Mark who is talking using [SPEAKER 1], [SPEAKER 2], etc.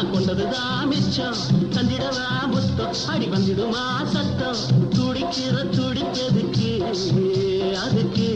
[SPEAKER 1] நான் கொண்டதுதான் மிச்சம் தந்திடவா முத்தம் அடி வந்துடுமா சத்தம் துடிக்கிற துடிப்பதுக்கு அதுக்கு